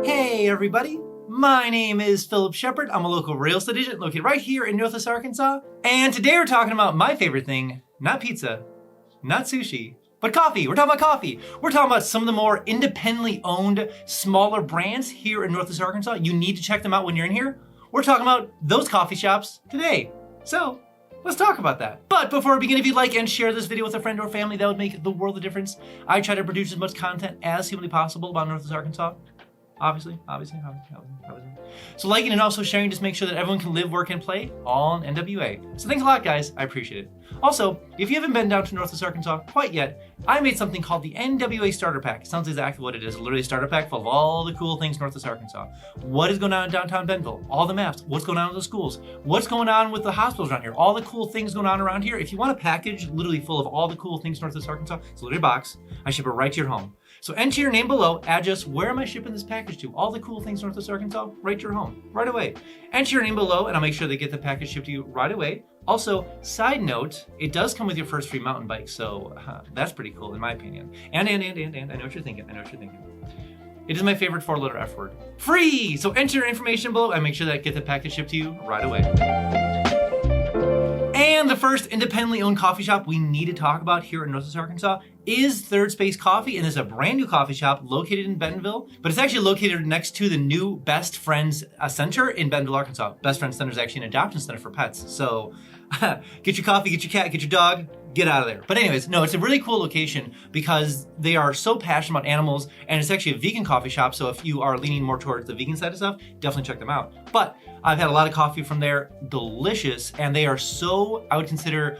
Hey everybody, my name is Phillip Shepard. I'm a local real estate agent located right here in Northwest Arkansas. And today we're talking about my favorite thing, not pizza, not sushi, but coffee. We're talking about coffee. We're talking about some of the more independently owned, smaller brands here in Northwest Arkansas. You need to check them out when you're in here. We're talking about those coffee shops today. So let's talk about that. But before we begin, if you'd like and share this video with a friend or family, that would make the world of difference. I try to produce as much content as humanly possible about Northwest Arkansas. Obviously. So liking and also sharing, just make sure that everyone can live, work, and play all in NWA. So thanks a lot, guys. I appreciate it. Also, if you haven't been down to Northwest Arkansas quite yet, I made something called the NWA Starter Pack. It sounds exactly what it is. Literally a starter pack full of all the cool things Northwest Arkansas. What is going on in downtown Bentonville? All the maps. What's going on with the schools? What's going on with the hospitals around here? All the cool things going on around here. If you want a package literally full of all the cool things Northwest Arkansas, it's literally a box. I ship it right to your home. So enter your name below, address, where am I shipping this package to? All the cool things Northwest Arkansas, right to your home, right away. Enter your name below and I'll make sure they get the package shipped to you right away. Also, side note, it does come with your first free mountain bike, so that's pretty cool in my opinion. And, I know what you're thinking, It is my favorite 4-letter F word. Free! So enter your information below and make sure that I get the package shipped to you right away. And the first independently owned coffee shop we need to talk about here in Northwest Arkansas is Third Space Coffee, and it's a brand new coffee shop located in Bentonville, but it's actually located next to the new Best Friends Center in Bentonville, Arkansas. Best Friends Center is actually an adoption center for pets, so get your coffee, get your cat, get your dog, get out of there. But anyways, no, it's a really cool location because they are so passionate about animals, and it's actually a vegan coffee shop, so if you are leaning more towards the vegan side of stuff, definitely check them out. But I've had a lot of coffee from there, delicious, and they are so, I would consider,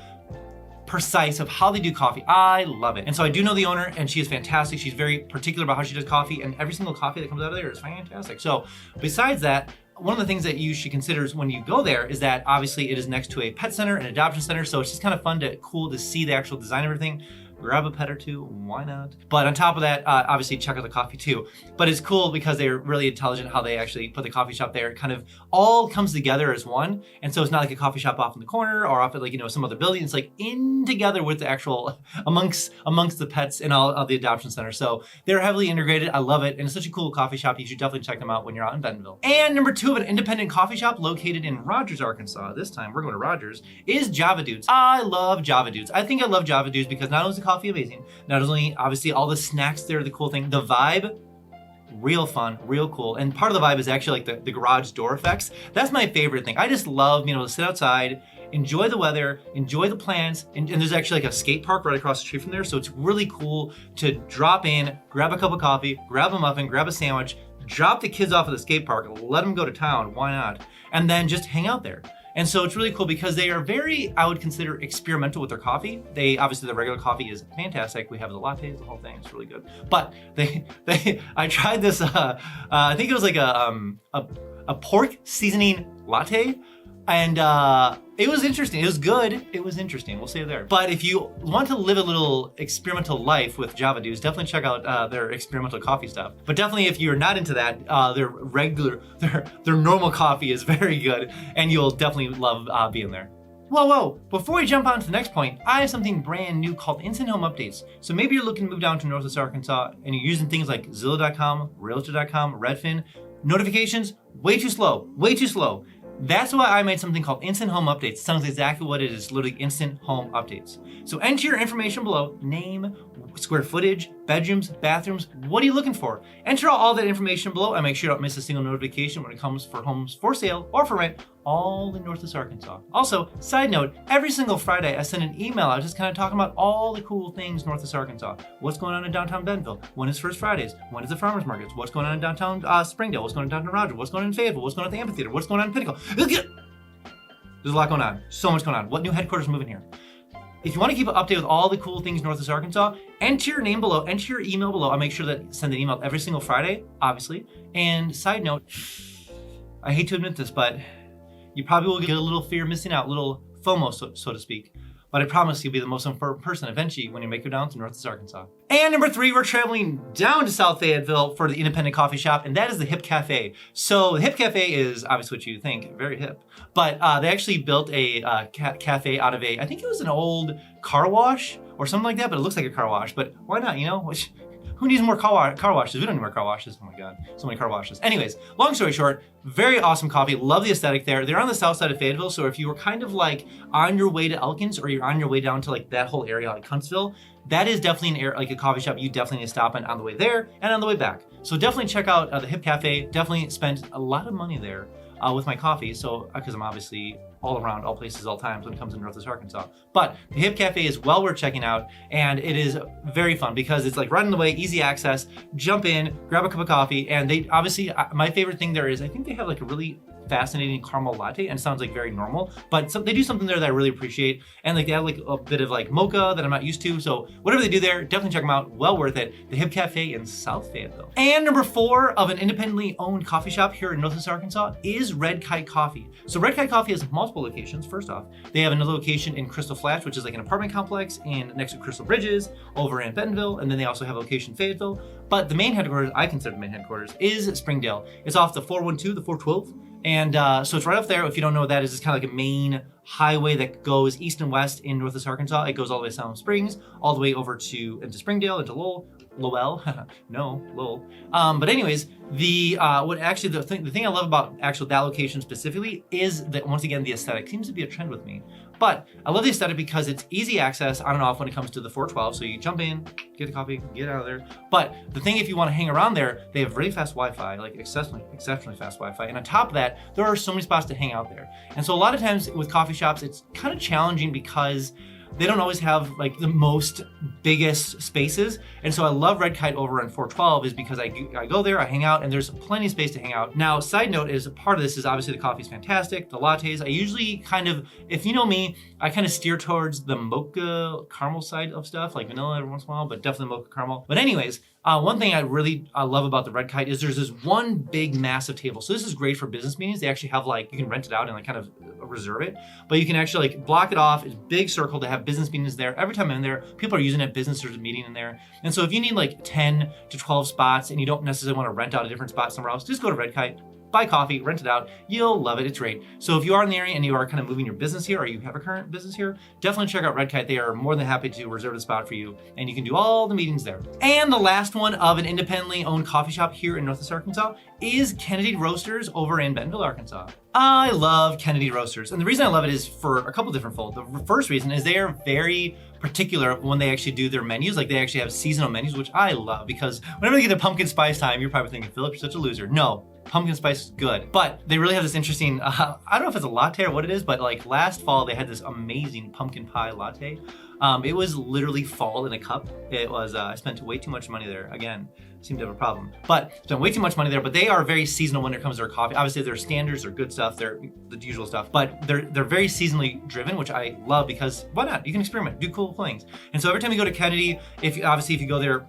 precise of how they do coffee. I love it. And so I do know the owner and she is fantastic. She's very particular about how she does coffee, and every single coffee that comes out of there is fantastic. So besides that, one of the things that you should consider is when you go there is that obviously it is next to a pet center, an adoption center. So it's just kind of fun cool to see the actual design of everything. Grab a pet or two, why not? But on top of that, obviously check out the coffee too. But it's cool because they're really intelligent how they actually put the coffee shop there. It kind of all comes together as one. And so it's not like a coffee shop off in the corner or off at some other building. It's like in together with the actual, amongst the pets and all of the adoption center. So they're heavily integrated. I love it. And it's such a cool coffee shop. You should definitely check them out when you're out in Bentonville. And number 2 of an independent coffee shop located in Rogers, Arkansas. This time we're going to Rogers, is Java Dudes. I love Java Dudes. I think I love Java Dudes because not only is the coffee amazing, not only obviously all the snacks there, the cool thing, the vibe, real fun, real cool. And part of the vibe is actually like the garage door effects. That's my favorite thing. I just love being able to sit outside, enjoy the weather, enjoy the plants, and there's actually like a skate park right across the street from there. So it's really cool to drop in, grab a cup of coffee, grab a muffin, grab a sandwich, drop the kids off at the skate park, let them go to town, why not? And then just hang out there. And so it's really cool because they are very, I would consider, experimental with their coffee. They obviously, the regular coffee is fantastic. We have the lattes, the whole thing, it's really good. But I tried this, I think it was like a pork seasoning latte. And it was interesting. It was good. It was interesting. We'll say there. But if you want to live a little experimental life with Java Dudes, definitely check out their experimental coffee stuff. But definitely if you're not into that, their normal coffee is very good, and you'll definitely love being there. Whoa, before we jump on to the next point, I have something brand new called Instant Home Updates. So maybe you're looking to move down to Northwest Arkansas and you're using things like Zillow.com, Realtor.com, Redfin. Notifications, way too slow. That's why I made something called Instant Home Updates. It sounds exactly what it is, literally Instant Home Updates. So enter your information below, name, square footage, bedrooms, bathrooms, what are you looking for? Enter all that information below and make sure you don't miss a single notification when it comes for homes for sale or for rent, all in Northwest Arkansas. Also, side note, every single Friday I send an email out just kind of talking about all the cool things Northwest Arkansas. What's going on in downtown Bentonville? When is First Fridays? When is the farmers markets? What's going on in downtown Springdale? What's going on in downtown Rogers? What's going on in Fayetteville? What's going on at the amphitheater? What's going on in Pinnacle? There's a lot going on. So much going on. What new headquarters are moving here? If you want to keep up to date with all the cool things Northwest Arkansas, enter your name below, enter your email below. I'll make sure that send an email every single Friday, obviously. And side note, I hate to admit this, but you probably will get a little fear of missing out, a little FOMO, so to speak. But I promise you'll be the most important person eventually when you make it down to Northwest Arkansas. And number 3, we're traveling down to South Fayetteville for the independent coffee shop, and that is the Hip Cafe. So the Hip Cafe is obviously what you think, very hip. But they actually built a cafe out of I think it was an old car wash or something like that, but it looks like a car wash. But why not, Who needs more car washes? We don't need more car washes. Oh my God, so many car washes. Anyways, long story short, very awesome coffee. Love the aesthetic there. They're on the south side of Fayetteville, so if you were kind of like on your way to Elkins or you're on your way down to like that whole area like Huntsville, that is definitely like a coffee shop you definitely need to stop on the way there and on the way back. So definitely check out the Hip Cafe. Definitely spent a lot of money there with my coffee, so because I'm obviously all around, all places, all times when it comes to Northwest Arkansas. But the Hip Cafe is well worth checking out, and it is very fun because it's like right on the way, easy access. Jump in, grab a cup of coffee, and they obviously, my favorite thing there is I think they have like a really fascinating caramel latte, and it sounds like very normal, but they do something there that I really appreciate, and like they have like a bit of like mocha that I'm not used to, so whatever they do there, definitely check them out, well worth it. The Hip Cafe in South Fayetteville. And number 4 of an independently owned coffee shop here in Northwest Arkansas is Red Kite Coffee. So Red Kite Coffee has multiple locations. First off, they have another location in Crystal Flats, which is like an apartment complex and next to Crystal Bridges over in Bentonville, and then they also have a location in Fayetteville, but the main headquarters, I consider the main headquarters, is Springdale. It's off the 412, the 412, and so it's right up there. If you don't know what that is, it's kind of like a main highway that goes east and west in Northwest Arkansas. It goes all the way to Salem Springs, all the way over into Springdale, into Lowell. But anyways, the thing I love about actual that location specifically is that once again the aesthetic seems to be a trend with me. But I love the aesthetic because it's easy access on and off when it comes to the 412. So you jump in, get the coffee, get out of there. But the thing, if you want to hang around there, they have really fast Wi-Fi, like exceptionally fast Wi-Fi. And on top of that, there are so many spots to hang out there. And so a lot of times with coffee shops, it's kind of challenging because they don't always have like the most biggest spaces. And so I love Red Kite over in 412 is because I go there, I hang out, and there's plenty of space to hang out. Now, side note is part of this is obviously the coffee's fantastic, the lattes. I usually kind of, if you know me, I kind of steer towards the mocha caramel side of stuff, like vanilla every once in a while, but definitely mocha caramel. But anyways, one thing I really love about the Red Kite is there's this one big massive table. So this is great for business meetings. They actually have like, you can rent it out and like kind of reserve it, but you can actually like block it off. It's a big circle to have business meetings there. Every time I'm in there, people are using it, businesses are meeting in there. And so if you need like 10 to 12 spots and you don't necessarily want to rent out a different spot somewhere else, just go to Red Kite, buy coffee, rent it out. You'll love it. It's great. So if you are in the area and you are kind of moving your business here or you have a current business here, definitely check out Red Kite. They are more than happy to reserve the spot for you and you can do all the meetings there. And the last one of an independently owned coffee shop here in Northwest Arkansas is Kennedy Roasters over in Bentonville, Arkansas. I love Kennedy Roasters. And the reason I love it is for a couple different fold. The first reason is they are very particular when they actually do their menus. Like they actually have seasonal menus, which I love because whenever they get to pumpkin spice time, you're probably thinking, Phillip, you're such a loser. No, pumpkin spice is good. But they really have this interesting, I don't know if it's a latte or what it is, but like last fall, they had this amazing pumpkin pie latte. It was literally fall in a cup. It was, I spent way too much money there. Again, seemed to have a problem, but spent way too much money there, but they are very seasonal when it comes to their coffee. Obviously their standards are good stuff. They're the usual stuff, but they're very seasonally driven, which I love because why not? You can experiment, do cool things. And so every time you go to Kennedy, if you go there,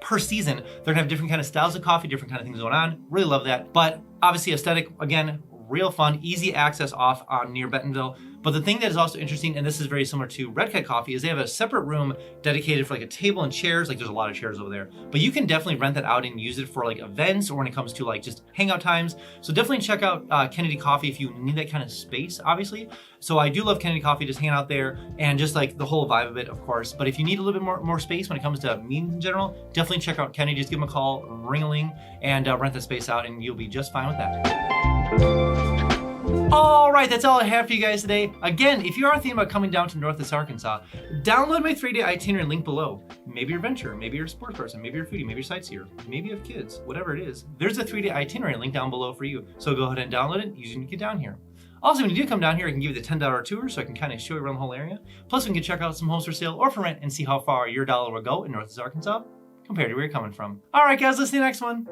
per season, they're gonna have different kind of styles of coffee, different kind of things going on. Really love that. But obviously aesthetic, again, real fun, easy access off near Bentonville. But the thing that is also interesting, and this is very similar to Red Kite Coffee, is they have a separate room dedicated for like a table and chairs. Like there's a lot of chairs over there, but you can definitely rent that out and use it for like events or when it comes to like just hangout times. So definitely check out Kennedy Coffee if you need that kind of space, obviously. So I do love Kennedy Coffee, just hanging out there and just like the whole vibe of it, of course. But if you need a little bit more space when it comes to meetings in general, definitely check out Kennedy. Just give them a call, ring-a-ling, and rent the space out and you'll be just fine with that. All right, that's all I have for you guys today. Again, if you are thinking about coming down to Northwest Arkansas, download my 3-day itinerary link below. Maybe you're a venturer, maybe you're a sports person, maybe you're a foodie, maybe you're a sightseer, maybe you have kids, whatever it is. There's a 3-day itinerary link down below for you. So go ahead and download it, use it when you get down here. Also, when you do come down here, I can give you the $10 tour so I can kind of show you around the whole area. Plus, we can check out some homes for sale or for rent and see how far your dollar will go in Northwest Arkansas compared to where you're coming from. All right, guys, let's see the next one.